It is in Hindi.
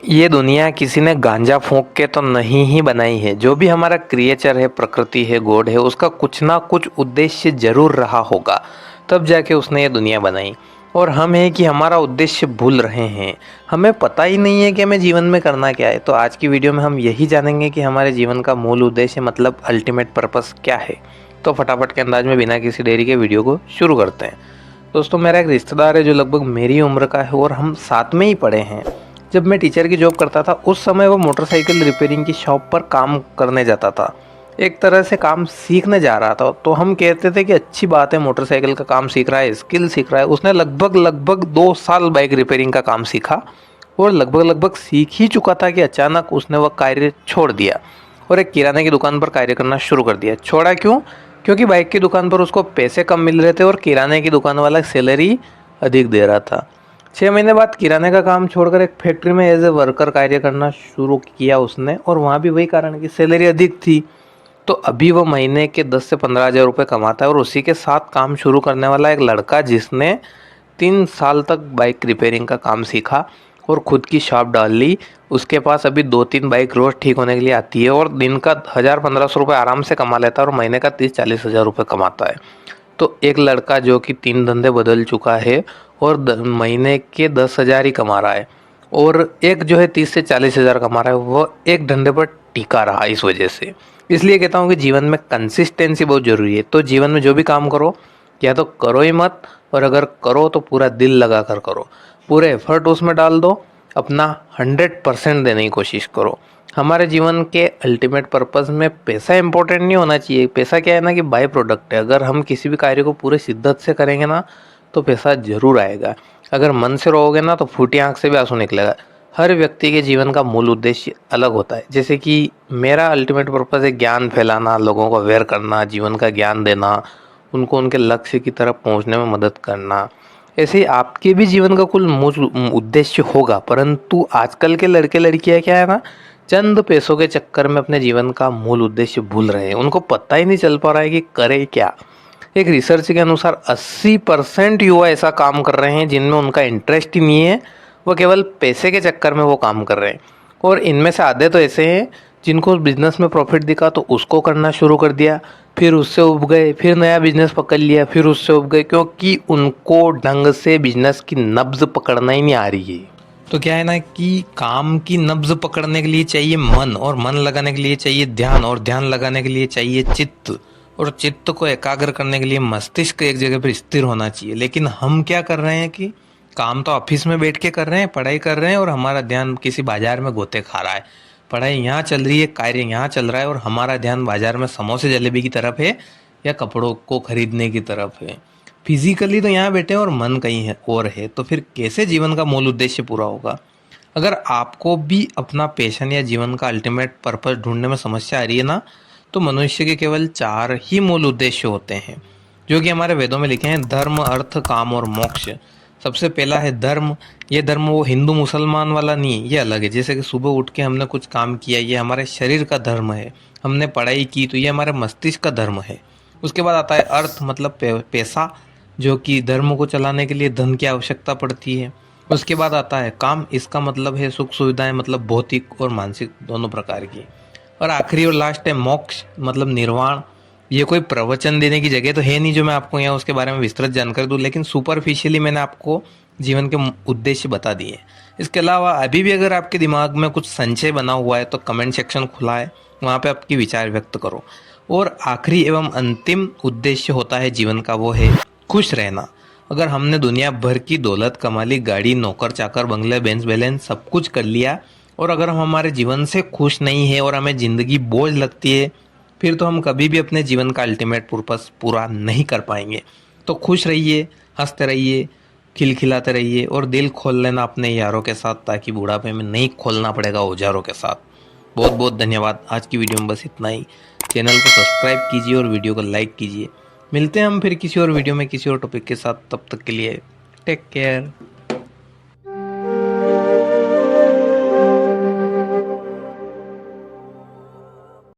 ये दुनिया किसी ने गांजा फूंक के तो नहीं ही बनाई है। जो भी हमारा क्रिएचर है, प्रकृति है, गॉड है, उसका कुछ ना कुछ उद्देश्य जरूर रहा होगा, तब जाके उसने ये दुनिया बनाई। और हम है कि हमारा उद्देश्य भूल रहे हैं। हमें पता ही नहीं है कि हमें जीवन में करना क्या है। तो आज की वीडियो में हम यही जानेंगे कि हमारे जीवन का मूल उद्देश्य मतलब अल्टीमेट पर्पस क्या है। तो फटाफट के अंदाज में बिना किसी देरी के वीडियो को शुरू करते हैं। दोस्तों, मेरा एक रिश्तेदार है जो लगभग मेरी उम्र का है और हम साथ में ही पढ़े हैं। जब मैं टीचर की जॉब करता था उस समय वो मोटरसाइकिल रिपेयरिंग की शॉप पर काम करने जाता था। एक तरह से काम सीखने जा रहा था। तो हम कहते थे कि अच्छी बात है, मोटरसाइकिल का काम सीख रहा है, स्किल सीख रहा है। उसने लगभग 2 साल बाइक रिपेयरिंग का काम सीखा और लगभग सीख ही चुका था कि अचानक उसने वह कार्य छोड़ दिया और एक किराने की दुकान पर कार्य करना शुरू कर दिया। छोड़ा क्यों? क्योंकि बाइक की दुकान पर उसको पैसे कम मिल रहे थे और किराने की दुकान वाला सैलरी अधिक दे रहा था। 6 महीने बाद किराने का काम छोड़कर एक फैक्ट्री में एज ए वर्कर कार्य करना शुरू किया उसने, और वहाँ भी वही कारण कि सैलरी अधिक थी। तो अभी वो महीने के 10 से 15 हज़ार रुपये कमाता है और उसी के साथ काम शुरू करने वाला एक लड़का जिसने 3 साल तक बाइक रिपेयरिंग का काम सीखा और खुद की शॉप डाल ली। उसके पास अभी 2-3 बाइक रोज़ ठीक होने के लिए आती है और दिन का 1000-1500 रुपये आराम से कमा लेता है और महीने का 30-40 हज़ार रुपये कमाता है। तो एक लड़का जो कि 3 धंधे बदल चुका है और महीने के 10 हज़ार ही कमा रहा है, और एक जो है 30 से 40 हज़ार कमा रहा है, वह एक धंधे पर टिका रहा इस वजह से। इसलिए कहता हूँ कि जीवन में कंसिस्टेंसी बहुत ज़रूरी है। तो जीवन में जो भी काम करो, या तो करो ही मत, और अगर करो तो पूरा दिल लगा कर करो, पूरे एफर्ट उसमें डाल दो, अपना 100% देने की कोशिश करो। हमारे जीवन के अल्टीमेट पर्पस में पैसा इंपॉर्टेंट नहीं होना चाहिए। पैसा क्या है ना कि बाय प्रोडक्ट है। अगर हम किसी भी कार्य को पूरे शिद्दत से करेंगे ना तो पैसा जरूर आएगा। अगर मन से रहोगे ना तो फूटी आंख से भी आंसू निकलेगा। हर व्यक्ति के जीवन का मूल उद्देश्य अलग होता है। जैसे कि मेरा अल्टीमेट पर्पस है ज्ञान फैलाना, लोगों को अवेयर करना, जीवन का ज्ञान देना, उनको उनके लक्ष्य की तरफ पहुंचने में मदद करना। ऐसे ही आपके भी जीवन का कुल मूल उद्देश्य होगा, परंतु आजकल के लड़के लड़कियां क्या है ना, चंद पैसों के चक्कर में अपने जीवन का मूल उद्देश्य भूल रहे हैं। उनको पता ही नहीं चल पा रहा है कि करे क्या। एक रिसर्च के अनुसार 80% युवा ऐसा काम कर रहे हैं जिनमें उनका इंटरेस्ट ही नहीं है, वो केवल पैसे के चक्कर में वो काम कर रहे हैं। और इनमें से आधे तो ऐसे हैं जिनको बिजनेस में प्रॉफिट दिखा तो उसको करना शुरू कर दिया, फिर उससे उब गए, फिर नया बिजनेस पकड़ लिया, फिर उससे उब गए, क्योंकि उनको ढंग से बिजनेस की नब्ज पकड़ना ही नहीं आ रही है। तो क्या है ना कि काम की नब्ज पकड़ने के लिए चाहिए मन, और मन लगाने के लिए चाहिए ध्यान, और ध्यान लगाने के लिए चाहिए चित्त, और चित्त को एकाग्र करने के लिए मस्तिष्क एक जगह पर स्थिर होना चाहिए। लेकिन हम क्या कर रहे हैं कि काम तो ऑफिस में बैठ के कर रहे हैं, पढ़ाई कर रहे हैं, और हमारा ध्यान किसी बाजार में गोते खा रहा है। पढ़ाई यहाँ चल रही है, कार्य यहाँ चल रहा है, और हमारा ध्यान बाजार में समोसे जलेबी की तरफ है या कपड़ों को खरीदने की तरफ है। फिजिकली तो यहाँ बैठे हैं और मन कहीं है और है। तो फिर कैसे जीवन का मूल उद्देश्य पूरा होगा? अगर आपको भी अपना पैशन या जीवन का अल्टीमेट पर्पस ढूंढने में समस्या आ रही है ना, तो मनुष्य के केवल 4 ही मूल उद्देश्य होते हैं जो कि हमारे वेदों में लिखे हैं: धर्म, अर्थ, काम और मोक्ष। सबसे पहला है धर्म। ये धर्म वो हिंदू मुसलमान वाला नहीं है, ये अलग है। जैसे कि सुबह उठ के हमने कुछ काम किया, ये हमारे शरीर का धर्म है। हमने पढ़ाई की तो ये हमारे मस्तिष्क का धर्म है। उसके बाद आता है अर्थ, मतलब पैसा, जो कि धर्म को चलाने के लिए धन की आवश्यकता पड़ती है। उसके बाद आता है काम। इसका मतलब है सुख सुविधाएं, मतलब भौतिक और मानसिक दोनों प्रकार की। और आखिरी और लास्ट है मोक्ष, मतलब निर्वाण। ये कोई प्रवचन देने की जगह तो है नहीं जो मैं आपको यहाँ उसके बारे में विस्तृत जानकारी दूँ, लेकिन सुपरफिशियली मैंने आपको जीवन के उद्देश्य बता दिए। इसके अलावा अभी भी अगर आपके दिमाग में कुछ संशय बना हुआ है तो कमेंट सेक्शन खुला है, वहाँ पे आपकी विचार व्यक्त करो। और आखिरी एवं अंतिम उद्देश्य होता है जीवन का, वो है खुश रहना। अगर हमने दुनिया भर की दौलत कमा ली, गाड़ी, नौकर चाकर, बंगले, बेंच बैलेंस सब कुछ कर लिया, और अगर हम हमारे जीवन से खुश नहीं है और हमें ज़िंदगी बोझ लगती है, फिर तो हम कभी भी अपने जीवन का अल्टीमेट पर्पस पूरा नहीं कर पाएंगे। तो खुश रहिए, हंसते रहिए, खिलखिलाते रहिए, और दिल खोल लेना अपने यारों के साथ, ताकि बुढ़ापे में नहीं खोलना पड़ेगा औजारों के साथ। बहुत बहुत धन्यवाद। आज की वीडियो में बस इतना ही। चैनल को सब्सक्राइब कीजिए और वीडियो को लाइक कीजिए। मिलते हैं हम फिर किसी और वीडियो में किसी और टॉपिक के साथ। तब तक के लिए टेक केयर।